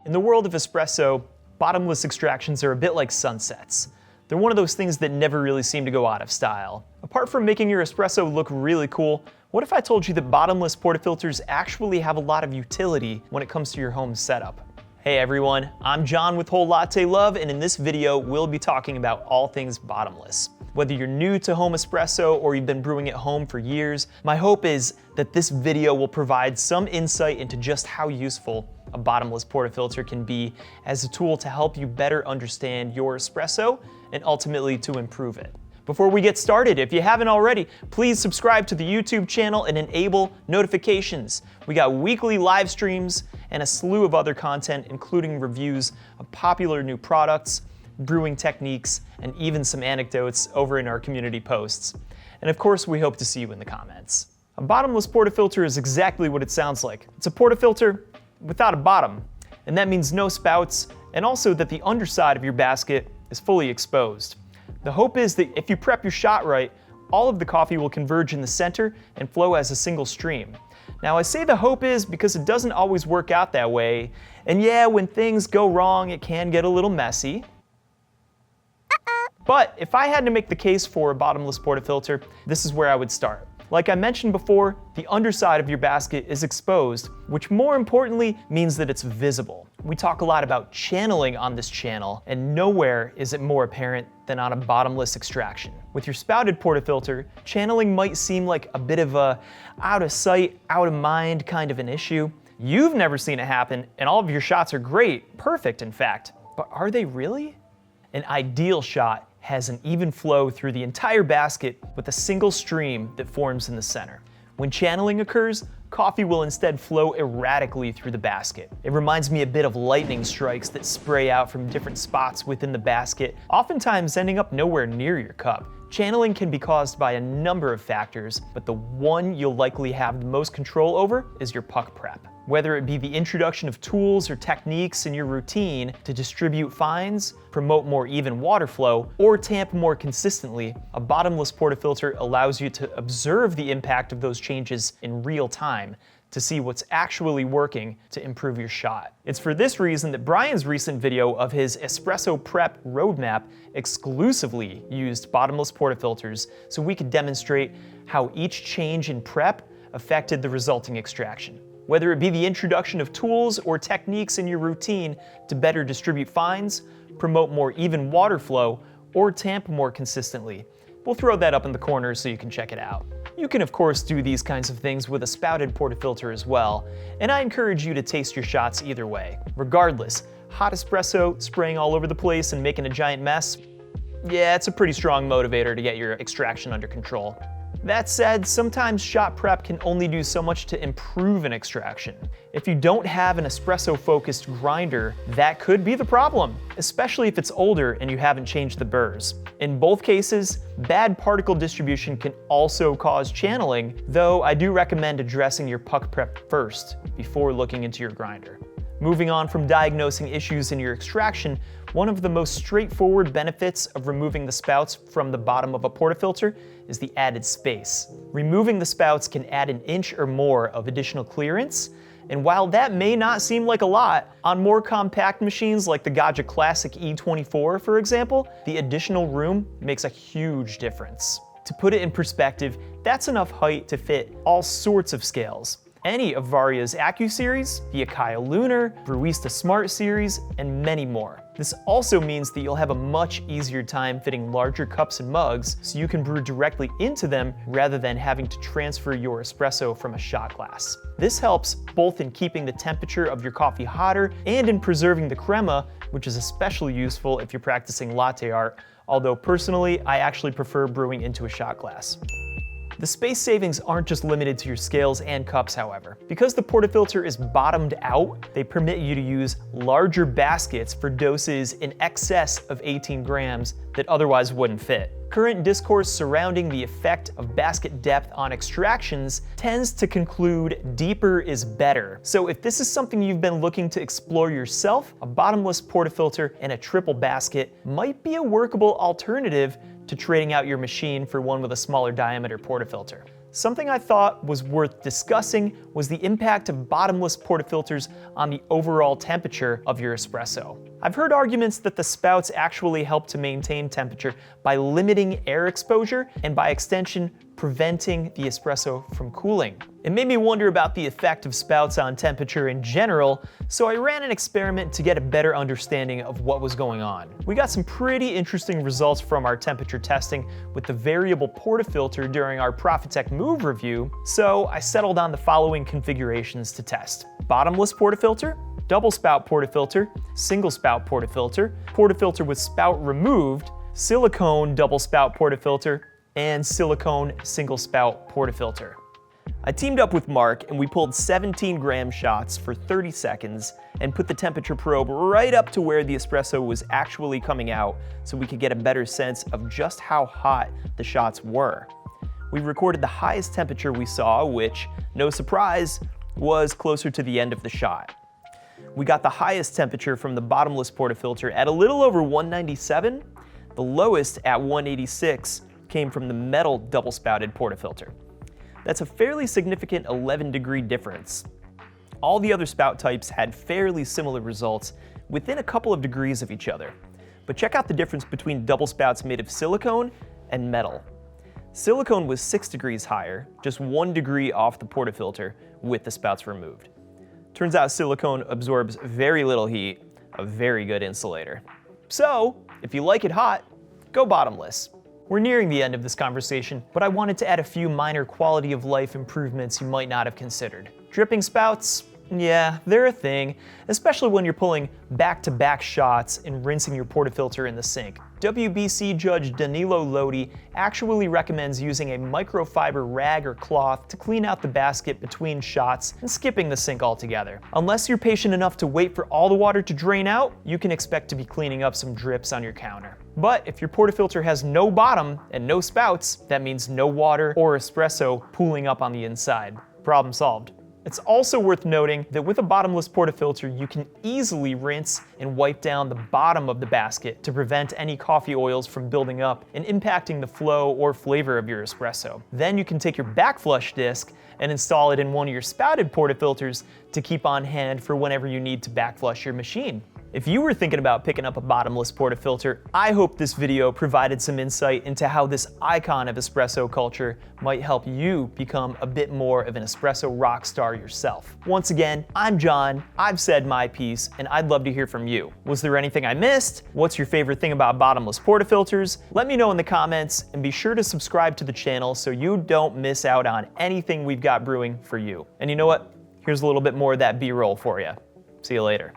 In the world of espresso, bottomless extractions are a bit like sunsets. They're one of those things that never really seem to go out of style. Apart from making your espresso look really cool, what if I told you that bottomless portafilters actually have a lot of utility when it comes to your home setup? Hey everyone, I'm John with Whole Latte Love, and in this video we'll be talking about all things bottomless. Whether you're new to home espresso or you've been brewing at home for years, my hope is that this video will provide some insight into just how useful a bottomless portafilter can be as a tool to help you better understand your espresso and ultimately to improve it. Before we get started, if you haven't already, please subscribe to the YouTube channel and enable notifications. We got weekly live streams and a slew of other content, including reviews of popular new products, brewing techniques, and even some anecdotes over in our community posts. And of course, we hope to see you in the comments. A bottomless portafilter is exactly what it sounds like. It's a portafilter without a bottom, and that means no spouts, and also that the underside of your basket is fully exposed. The hope is that if you prep your shot right, all of the coffee will converge in the center and flow as a single stream. Now I say the hope is because it doesn't always work out that way, and yeah, when things go wrong, it can get a little messy. But if I had to make the case for a bottomless portafilter, this is where I would start. Like I mentioned before, the underside of your basket is exposed, which more importantly means that it's visible. We talk a lot about channeling on this channel, and nowhere is it more apparent than on a bottomless extraction. With your spouted portafilter, channeling might seem like a bit of a out of sight, out of mind kind of an issue. You've never seen it happen, and all of your shots are great, perfect in fact. But are they really? An ideal shot has an even flow through the entire basket with a single stream that forms in the center. When channeling occurs, coffee will instead flow erratically through the basket. It reminds me a bit of lightning strikes that spray out from different spots within the basket, oftentimes ending up nowhere near your cup. Channeling can be caused by a number of factors, but the one you'll likely have the most control over is your puck prep. Whether it be the introduction of tools or techniques in your routine to distribute fines, promote more even water flow, or tamp more consistently, a bottomless portafilter allows you to observe the impact of those changes in real time to see what's actually working to improve your shot. It's for this reason that Brian's recent video of his espresso prep roadmap exclusively used bottomless portafilters so we could demonstrate how each change in prep affected the resulting extraction. Whether it be the introduction of tools or techniques in your routine to better distribute fines, promote more even water flow, or tamp more consistently. We'll throw that up in the corner so you can check it out. You can of course do these kinds of things with a spouted portafilter as well, and I encourage you to taste your shots either way. Regardless, hot espresso spraying all over the place and making a giant mess, yeah, it's a pretty strong motivator to get your extraction under control. That said, sometimes shot prep can only do so much to improve an extraction. If you don't have an espresso-focused grinder, that could be the problem, especially if it's older and you haven't changed the burrs. In both cases, bad particle distribution can also cause channeling, though I do recommend addressing your puck prep first before looking into your grinder. Moving on from diagnosing issues in your extraction, one of the most straightforward benefits of removing the spouts from the bottom of a portafilter is the added space. Removing the spouts can add an inch or more of additional clearance, and while that may not seem like a lot, on more compact machines like the Gadget Classic E24, for example, the additional room makes a huge difference. To put it in perspective, that's enough height to fit all sorts of scales. Any of Varia's AccuSeries, the Akai Lunar, Brewista Smart Series, and many more. This also means that you'll have a much easier time fitting larger cups and mugs so you can brew directly into them rather than having to transfer your espresso from a shot glass. This helps both in keeping the temperature of your coffee hotter and in preserving the crema, which is especially useful if you're practicing latte art, although personally, I actually prefer brewing into a shot glass. The space savings aren't just limited to your scales and cups, however. Because the portafilter is bottomed out, they permit you to use larger baskets for doses in excess of 18 grams that otherwise wouldn't fit. Current discourse surrounding the effect of basket depth on extractions tends to conclude deeper is better. So if this is something you've been looking to explore yourself, a bottomless portafilter and a triple basket might be a workable alternative to trading out your machine for one with a smaller diameter portafilter. Something I thought was worth discussing was the impact of bottomless portafilters on the overall temperature of your espresso. I've heard arguments that the spouts actually help to maintain temperature by limiting air exposure and by extension, preventing the espresso from cooling. It made me wonder about the effect of spouts on temperature in general, so I ran an experiment to get a better understanding of what was going on. We got some pretty interesting results from our temperature testing with the variable portafilter during our Profitec Move review, so I settled on the following configurations to test: bottomless portafilter, double spout portafilter, single spout portafilter, portafilter with spout removed, silicone double spout portafilter, and silicone single spout portafilter. I teamed up with Mark and we pulled 17-gram shots for 30 seconds and put the temperature probe right up to where the espresso was actually coming out so we could get a better sense of just how hot the shots were. We recorded the highest temperature we saw, which, no surprise, was closer to the end of the shot. We got the highest temperature from the bottomless portafilter at a little over 197. The lowest at 186 came from the metal double-spouted portafilter. That's a fairly significant 11-degree difference. All the other spout types had fairly similar results within a couple of degrees of each other. But check out the difference between double spouts made of silicone and metal. Silicone was 6 degrees higher, just 1 degree off the portafilter with the spouts removed. Turns out silicone absorbs very little heat, a very good insulator. So, if you like it hot, go bottomless. We're nearing the end of this conversation, but I wanted to add a few minor quality of life improvements you might not have considered. Dripping spouts? Yeah, they're a thing, especially when you're pulling back-to-back shots and rinsing your portafilter in the sink. WBC Judge Danilo Lodi actually recommends using a microfiber rag or cloth to clean out the basket between shots and skipping the sink altogether. Unless you're patient enough to wait for all the water to drain out, you can expect to be cleaning up some drips on your counter. But if your portafilter has no bottom and no spouts, that means no water or espresso pooling up on the inside. Problem solved. It's also worth noting that with a bottomless portafilter, you can easily rinse and wipe down the bottom of the basket to prevent any coffee oils from building up and impacting the flow or flavor of your espresso. Then you can take your backflush disc and install it in one of your spouted portafilters to keep on hand for whenever you need to backflush your machine. If you were thinking about picking up a bottomless portafilter, I hope this video provided some insight into how this icon of espresso culture might help you become a bit more of an espresso rock star yourself. Once again, I'm John, I've said my piece, and I'd love to hear from you. Was there anything I missed? What's your favorite thing about bottomless portafilters? Let me know in the comments, and be sure to subscribe to the channel so you don't miss out on anything we've got brewing for you. And you know what? Here's a little bit more of that B-roll for you. See you later.